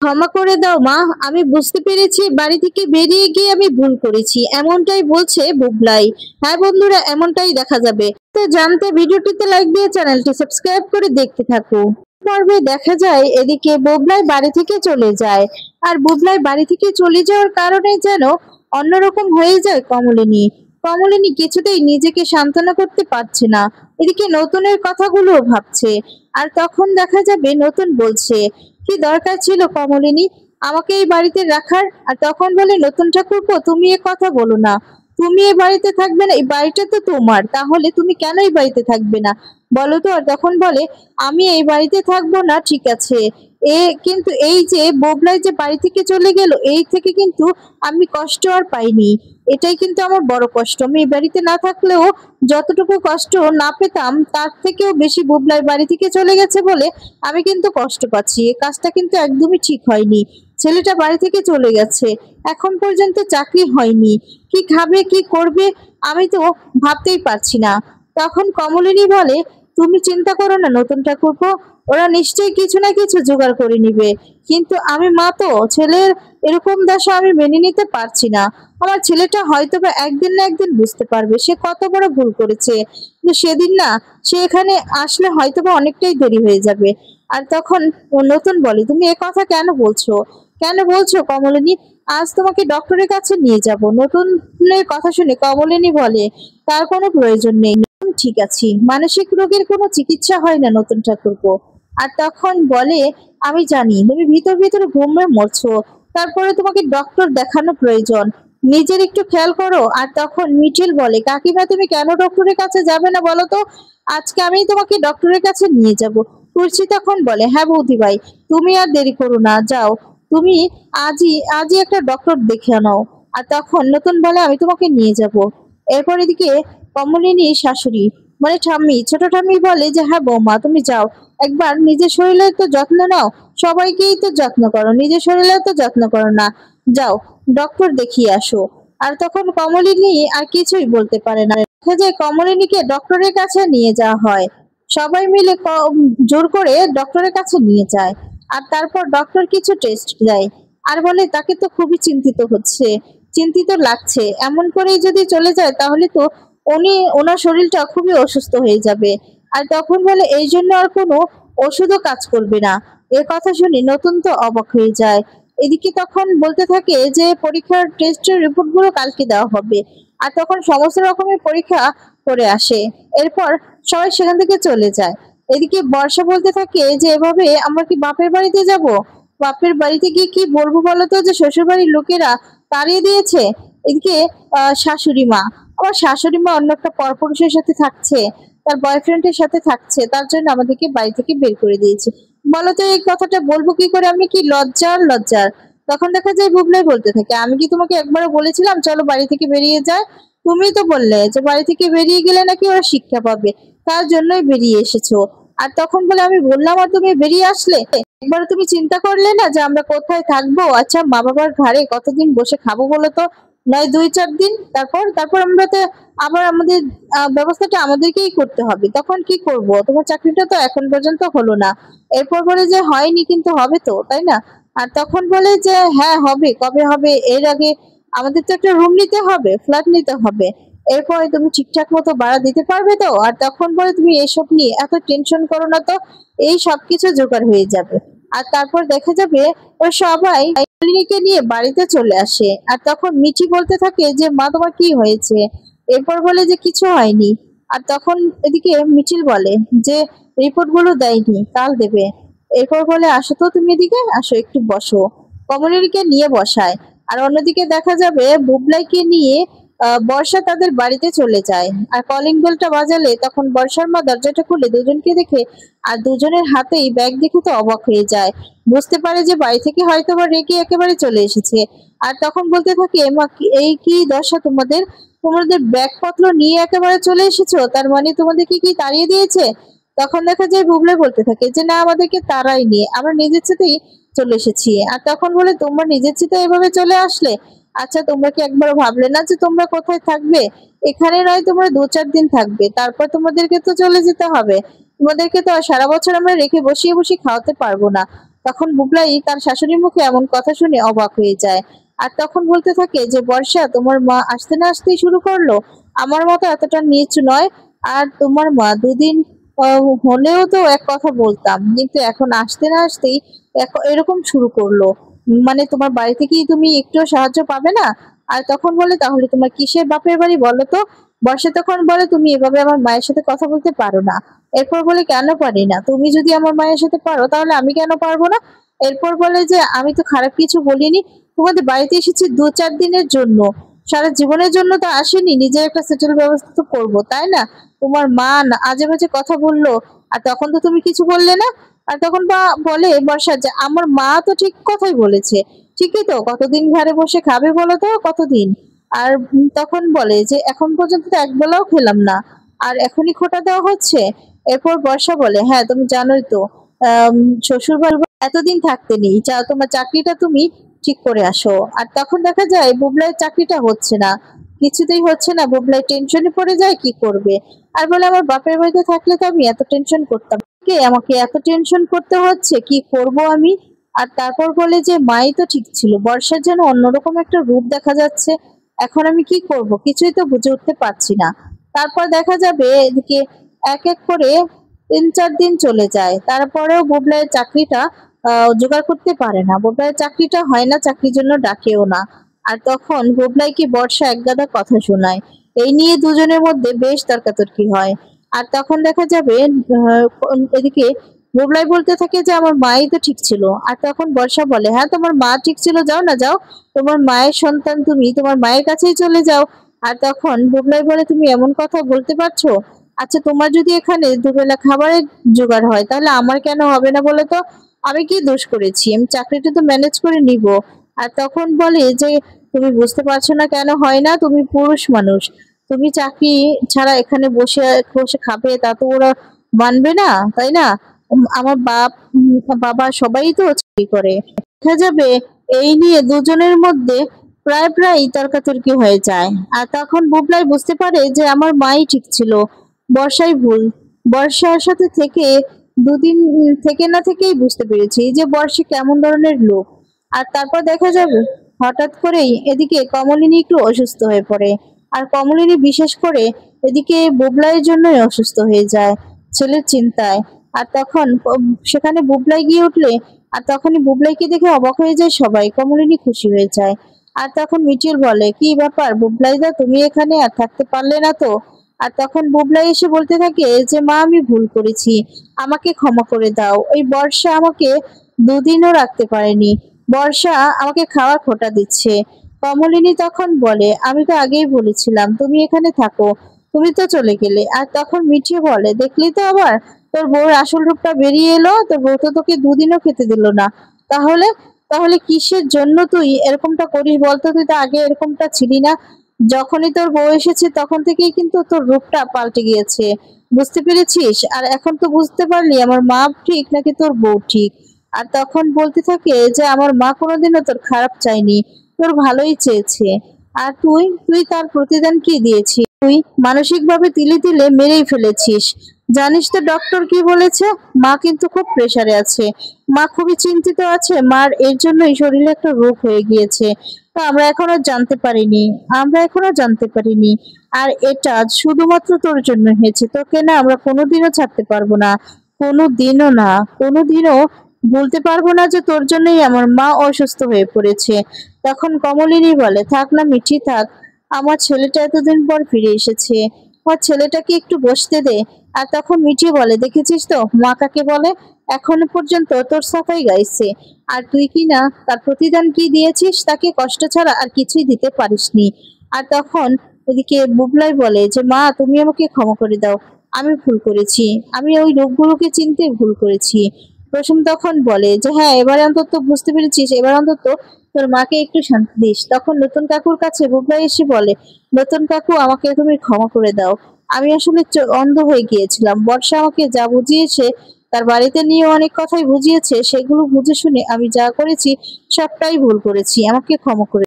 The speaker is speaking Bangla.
ক্ষমা করে দাও মা, আমি বুঝতে পেরেছি বাড়ি থেকে বেরিয়ে গিয়ে আমি ভুল করেছি, এমনটাই বলছে বুবলাই। হ্যাঁ বন্ধুরা, এমনটাই দেখা যাবে। তো জানতে ভিডিওটিতে লাইক দিয়ে চ্যানেলটি সাবস্ক্রাইব করে দেখতে থাকো। পর্বে দেখা যায় এদিকে বুবলাই বাড়ি থেকে চলে যায়। আর বুবলাই বাড়ি থেকে চলে যাওয়ার কারণে যেন অন্যরকম হয়ে যায় কমলিনী। কমলিনী কিছুতেই নিজেকে সান্ত্বনা করতে পারছে না, এদিকে নতুনের কথাগুলো ভাবছে। আর তখন দেখা যাবে নতুন বলছে, কি দরকার ছিল কমলিনী আমাকে এই বাড়িতে রাখার? আর তখন বলে নতুন ঠাকুরপো, তুমি এ কথা বলো না, তুমি এই বাড়িতে থাকবে না, এই বাড়িটা তো তোমার, তাহলে তুমি কেন এই বাড়িতে থাকবে না বলো তো? আর তখন বলে, আমি এই বাড়িতে থাকবো না ঠিক আছে, কিন্তু এই যে বুবলাই যে বাড়ি থেকে চলে গেল, এই থেকে কিন্তু আমি কষ্ট আর পাইনি, এটাই কিন্তু আমার বড় কষ্ট। আমি এই বাড়িতে না থাকলেও যতটুকু কষ্ট না পেতাম তার থেকেও বেশি বুবলাই বাড়ি থেকে চলে গেছে বলে আমি কিন্তু কষ্ট পাচ্ছি। এই কাজটা কিন্তু একদমই ঠিক হয়নি। ছেলেটা বাড়ি থেকে চলে গেছে, এখন পর্যন্ত চাকরি হয়নি, কি খাবে কি করবে আমি তো ভাবতেই পারছি না। তখন কমলিনী বলে, তুমি চিন্তা করো না নতুন ঠাকুরপো, ওরা নিশ্চয়ই কিছু না কিছু জোগাড় করে নিবে, কিন্তু আমি মা তো, ছেলের এরকম দশা আমি মেনে নিতে পারছি না। আমার ছেলেটা হয়তো বা একদিন না একদিন বুঝতে পারবে সে কত বড় ভুল করেছে, কিন্তু সেদিন না, সে এখানে আসলে হয়তো বা অনেকটাই দেরি হয়ে যাবে। আর তখন নতুন বলে, তুমি এ কথা কেন বলছো, কেন বলছো কমলিনী? আজ তোমাকে ডক্টরের কাছে নিয়ে যাব। নতুনের কথা শুনে কমলিনী বলে, তার কোনো প্রয়োজন নেই, ঠিক আছি, মানসিক রোগের কোনো চিকিৎসা হয় না নতুন ঠাকুরপো। আর তখন বলে, আমি জানি তুমি ভিতর ভিতরে ঘুমে মরছো, তারপরে তোমাকে ডক্টর দেখানো প্রয়োজন, নিজের একটু খেয়াল করো। আর তখন মিঠিল বলে, কাকিমা তুমি কেন ডক্টরের কাছে যাবে না বলো তো, আজকে আমি তোমাকে ডক্টরের কাছে নিয়ে যাব। তুলসী তখন বলে, হ্যাঁ বৌদি ভাই, তুমি আর দেরি করো না, যাও তুমি আজই আজই একটা ডক্টর দেখে নাও। আর তখন নতুন বলে, আমি তোমাকে নিয়ে যাব। এরপর এদিকে কমলিনীর শাশুড়ি মানে ঠাম্মি, ছোট ঠাম্মি বলে যে, হ্যাঁ বৌমা তুমি যাও, একবার নিজের শরীরের তো যত্ন নাও, সবাইকেই তো যত্ন করো, নিজের শরীরের তো যত্ন করো না, যাও ডক্টর দেখিয়ে আসো। আর তখন কমলিনী আর কিছুই বলতে পারে না। দেখা যায় কমলিনীকে ডক্টরের কাছে নিয়ে যাওয়া হয়, সবাই মিলে জোর করে ডক্টরের কাছে নিয়ে যায়। আর তারপর ডক্টর কিছু টেস্ট দেয় আর বলে, তাকে তো খুবই চিন্তিত হচ্ছে, চিন্তিত লাগছে, এমন করেই যদি চলে যায় তাহলে তো ওনার শরীরটা খুবই অসুস্থ হয়ে যাবে। আর তখন বলে, এই জন্য আর কোনো ওষুধও কাজ করবে না। এর কথা শুনে নতুন তো অবাক হয়ে যায়। এদিকে তখন বলতে থাকে যে পরীক্ষার টেস্টের রিপোর্ট গুলো কালকে দেওয়া হবে। আর তখন সমস্ত রকমের পরীক্ষা করে আসে, এরপর সবাই সেখান থেকে চলে যায়। এদিকে বর্ষা বলতে থাকে যে, এভাবে আমরা কি বাপের বাড়িতে যাব? বাপের বাড়িতে গিয়ে কি বলবো বলতো, যে শ্বশুর বাড়ির লোকেরা তাড়িয়ে দিয়েছে। এদিকে শাশুড়ি মা, আমার শাশুড়ি মা অন্য একটা পরপুরুষের সাথে থাকছে, তার বয়ফ্রেন্ডের সাথে থাকছে, তার জন্য আমাদেরকে বাড়ি থেকে বের করে দিয়েছে। বলতো এই কথাটা বলবো কি করে, আমি কি লজ্জার লজ্জার। তখন দেখা যায় বুবলাই বলতে থাকে, আমি কি তোমাকে একবারও বলেছিলাম চলো বাড়ি থেকে বেরিয়ে যায়? তুমি তো বললে যে বাড়ি থেকে বেরিয়ে গেলে নাকি ওরা শিক্ষা পাবে, তার জন্যই বেরিয়ে এসেছো। আর তখন বলে, আমি বললাম আর তুমি বেরিয়ে আসলে? একবার তুমি চিন্তা করলে না যে আমরা কোথায় থাকবো? আচ্ছা মা বাবার ঘাড়ে কতদিন বসে খাবো বলো তো? নয় 2-4 দিন, তারপর তারপর আমরা তো আবার আমাদের ব্যবস্থাটা আমাদেরকেই করতে হবে, তখন কি করব? তোমার চাকরিটা তো এখন পর্যন্ত হলো না। এরপর বলে যে, হয়নি কিন্তু হবে তো, তাই না? আর তখন বলে যে, হ্যাঁ হবে, কবে হবে? এর আগে আমাদের তো একটা রুম নিতে হবে, ফ্ল্যাট নিতে হবে, এরপরে তুমি ঠিকঠাক মতো ভাড়া দিতে পারবে তো? আর তখন বলে, তুমি এসব নিয়ে এত টেনশন করো না তো, এই সবকিছু জোগাড় হয়ে যাবে। আর তারপর দেখা যাবে ও সবাই নলিনীকে নিয়ে বাড়িতে চলে আসে। আর তখন মিঠি বলতে থাকে যে, মা তোমার কি হয়েছে? এরপর বলে যে, কিছু হয়নি। আর তখন এদিকে মিঠিল বলে যে, রিপোর্ট গুলো দেয়নি, কাল দেবে। এরপর বলে, আসো তো তুমি এদিকে আসো, একটু বসো। কমলিনীকে নিয়ে বসায়। আর অন্যদিকে দেখা যাবে বুবলাইকে নিয়ে বর্ষা তাদের বাড়িতে চলে যায়। আর কলিং বেলটা বাজালে তখন বর্ষার মা দরজাটা খুলে দুজনকে দেখে, আর দুজনের হাতেই ব্যাগ দেখে তো অবাক হয়ে যায়, বুঝতে পারে যে বাড়ি থেকে হয়তো বা রেগে একেবারে চলে এসেছে। আর তখন বলতে থাকে, মা এই কি দশা তোমাদের, তোমাদের ব্যাগপত্র নিয়ে একেবারে চলে এসেছো, তার মানে তোমাদেরকে কি তাড়িয়ে দিয়েছে? তখন দেখা যায় বুবলাই বলতে থাকে যে, না আমাদেরকে তাড়াই নিয়ে আমরা নিজের সাথেই চলে এসেছি। আর তখন বলে, তোমরা নিজের সাথে এভাবে চলে আসলে? আচ্ছা তোমরা কি একবারও ভাবলে না যে তোমরা কোথায় থাকবে? এখানে নয় তোমরা 2-4 দিন থাকবে, তারপর তোমাদেরকে তো চলে যেতে হবে, তোমাদেরকে তো আর সারা বছর আমরা রেখে বসিয়ে বসিয়ে খাওয়াতে পারবো না। তখন বুবলাই তার শাশুড়ির মুখে এমন কথা শুনে অবাক হয়ে যায়। আর তখন বলতে থাকে যে বর্ষা, তোমার মা আসতে না আসতেই শুরু করলো, আমার মতো এতটা নিচু নয়। আর তোমার মা দুদিন হলেও তো এক কথা বলতাম, কিন্তু এখন আসতে না আসতেই এরকম শুরু করলো। মানে তোমার বাড়ি থেকে তুমি একটুও সাহায্য পাবে না? আর তখন বলে তাহলে তোমার কিসের বাপের বাড়ি বলো তো? বর্ষা তখন বলে তুমি এভাবে আমার মায়ের সাথে কথা বলতে পারো না। এরপর বলে কেন পারি না? তুমি যদি আমার মায়ের সাথে পারো তাহলে আমি কেন পারবো না? এরপর বলে যে আমি তো খারাপ কিছু বলিনি, তোমাদের বাড়িতে এসেছি 2-4 দিনের জন্য, সারা জীবনের জন্য তো আসেনি, নিজের একটা সেটেল ব্যবস্থা তো করবো, তাই না? তোমার মা না আজে বাজে কথা বললো, আর তখন তো তুমি কিছু বললে না। আর তখন বলে বর্ষা যে আমার মা তো ঠিক কথাই বলেছে, ঠিকই তো, কতদিন ঘরে বসে খাবে বলো তো, কতদিন? আর তখন বলে যে এখন পর্যন্ত তো একবেলাও খেলাম না, আর এখনই খোটা দেওয়া হচ্ছে। এরপর বর্ষা বলে হ্যাঁ তুমি জানোই তো, শ্বশুর বাড়ি এতদিন থাকতে নেই, তোমার চাকরিটা তুমি ঠিক করে আসো। আর তখন দেখা যায় বুবলাইয়ের চাকরিটা হচ্ছে না, কিছুতেই হচ্ছে না। বুবলাই টেনশনে পড়ে যায়, কি করবে। আর বলে আমার বাপের বাড়িতে থাকলে তো আমি এত টেনশন করতাম, কে আমাকে এত টেনশন করতে হচ্ছে, কি করব আমি। আর তারপর বলে যে মাই তো ঠিক ছিল, বর্ষার যেন অন্যরকম একটা রূপ দেখা যাচ্ছে, এখন আমি কি করব কিছুই তো বুঝে উঠতে পারছি না। তারপর দেখা যাবে এদিকে এক এক করে 3-4 দিন চলে যায়, তারপরেও বুবলাইয়ের চাকরিটা জোগাড় করতে পারে না, বুবলাইয়ের চাকরিটা হয় না, চাকরির জন্য ডাকেও না। আর তখন বুবলাইকে বর্ষা একগাদা কথা শোনায়, এই নিয়ে দুজনের মধ্যে বেশ তর্কাতর্কি হয়। আর তখন দেখা যাবে এদিকে বুবলাই বলতে থাকে যে আমার মাই তো ঠিক ছিল। আর তখন বর্ষা বলে হ্যাঁ তোমার মা ঠিক ছিল, যাও না যাও, তোমার মায়ের সন্তান তুমি, তোমার মায়ের কাছেই চলে যাও। আর তখন বুবলাই বলে তুমি এমন কথা বলতে পারছো? আচ্ছা তোমার যদি এখানে দুবেলা খাবারের জোগাড় হয় তাহলে আমার কেন হবে না বলো তো? আমি কি দোষ করেছি? আমি চাকরিটা তো ম্যানেজ করে নিব। আর তখন বলে যে তুমি বুঝতে পারছো না কেন হয় না, তুমি পুরুষ মানুষ, তুমি চাকরি ছাড়া এখানে বসে বসে খাবে, তা তো ওরা মানবে না, তাই না? আমার বাবা সবাই তো চাকরি করে। দেখা যাবে এই নিয়ে দুজনের মধ্যে প্রায় প্রায় তর্কাতর্কি হয়ে যায়। আর তখন বুবলাই বুঝতে পারে যে আমার মাই ঠিক ছিল, বর্ষাই ভুল। বর্ষার সাথে থেকে 2 দিন থেকে না থেকেই বুঝতে পেরেছি যে বর্ষা কেমন ধরনের লোক। আর তারপর দেখা যাবে হঠাৎ করেই এদিকে কমলিনী একটু অসুস্থ হয়ে পড়ে। আর কমলিনী বিশেষ করে এদিকে বুবলাইয়ের জন্যই অসুস্থ হয়ে যায়, ছেলের চিন্তায়। আর তখন সেখানে বুবলাই গিয়ে উঠলে, আর তখনই বুবলাইকে দেখে অবাক হয়ে যায় সবাই, কমলিনী খুশি হয়ে যায়। আর তখন মিটিল বলে কি ব্যাপার বুবলাইদা, তুমি এখানে আর থাকতে পারলে না তো? আর তখন বুবলাই এসে বলতে থাকে যে মা আমি ভুল করেছি, আমাকে ক্ষমা করে দাও, ওই বর্ষা আমাকে 2 দিনও রাখতে পারেনি, বর্ষা আমাকে খাওয়ার খোটা দিচ্ছে। কমলিনী তখন বলে আমি তো আগেই বলেছিলাম তুমি এখানে থাকো, তুমি তো চলে গেলে। আর তখন মিঠিয়ে বলে দেখলি তো আবার তোর বউর আসল রূপটা বেরিয়ে এলো, তোর বউ তো তোকে 2 দিনও খেতে দিল না। তাহলে তাহলে কিসের জন্য তুই এরকমটা করিস বলতো? তুই তো আগে এরকমটা ছিলি না, যখনই তোর বউ এসেছে তখন থেকেই কিন্তু তোর রূপটা পাল্টে গিয়েছে, বুঝতে পেরেছিস? আর এখন তো বুঝতে পারলি আমার মা ঠিক নাকি তোর বউ ঠিক। আর তখন বলতে থাকে যে আমার মা কোনোদিনও তোর খারাপ চায়নি, তোর ভালোই চেয়েছে। আর তুই তুই তার প্রতিদান কি দিয়েছিস? তুই মানসিকভাবে তিলে তিলে মেরেই ফেলেছিস। জানিস তো ডক্টর কি বলেছে? মা কিন্তু খুব প্রেসারে আছে, মা খুবই চিন্তিত আছে, মার এর জন্যই শরীরে একটা রোগ হয়ে গিয়েছে, তো আমরা এখনো জানতে পারিনি। আর এটা শুধুমাত্র তোর জন্য হয়েছে, তোকে না আমরা কোনোদিনও ছাড়তে পারবো না, কোনোদিনও না, কোনোদিনও বলতে পারবো না যে তোর জন্যই আমার মা অসুস্থ হয়ে পড়েছে। তখন কমলিনী বলে থাক না মিঠি থাক, আমার ছেলেটা এতদিন পর ফিরে এসেছে, আমার ছেলেটাকে একটু বসতে দে। আর তখন মিঠি বলে দেখেছিস তো মা কাকে বলে, এখনো পর্যন্ত তোর সাফাই গাইছে, আর তুই কি না তার প্রতিদান কি দিয়েছিস, তাকে কষ্ট ছাড়া আর কিছুই দিতে পারিসনি। আর তখন এদিকে বুবলাই বলে যে মা তুমি আমাকে ক্ষমা করে দাও, আমি ভুল করেছি, আমি ওই লোকগুলোকে চিনতে ভুল করেছি। প্রসম তখন বলে যে হ্যাঁ এবারে অন্তত বুঝতে পেরেছিস, এবার অন্তত তোর মাকে একটু শান্তি দিস। তখন নতুন কাকুর কাছে বুবলাই এসে বলে নতুন কাকু আমাকে তুমি ক্ষমা করে দাও, আমি আসলে অন্ধ হয়ে গিয়েছিলাম, বর্ষা আমাকে যা বুঝিয়েছে, তার বাড়িতে নিয়ে অনেক কথাই বুঝিয়েছে, সেগুলো বুঝে শুনে আমি যা করেছি সবটাই ভুল করেছি, আমাকে ক্ষমা করে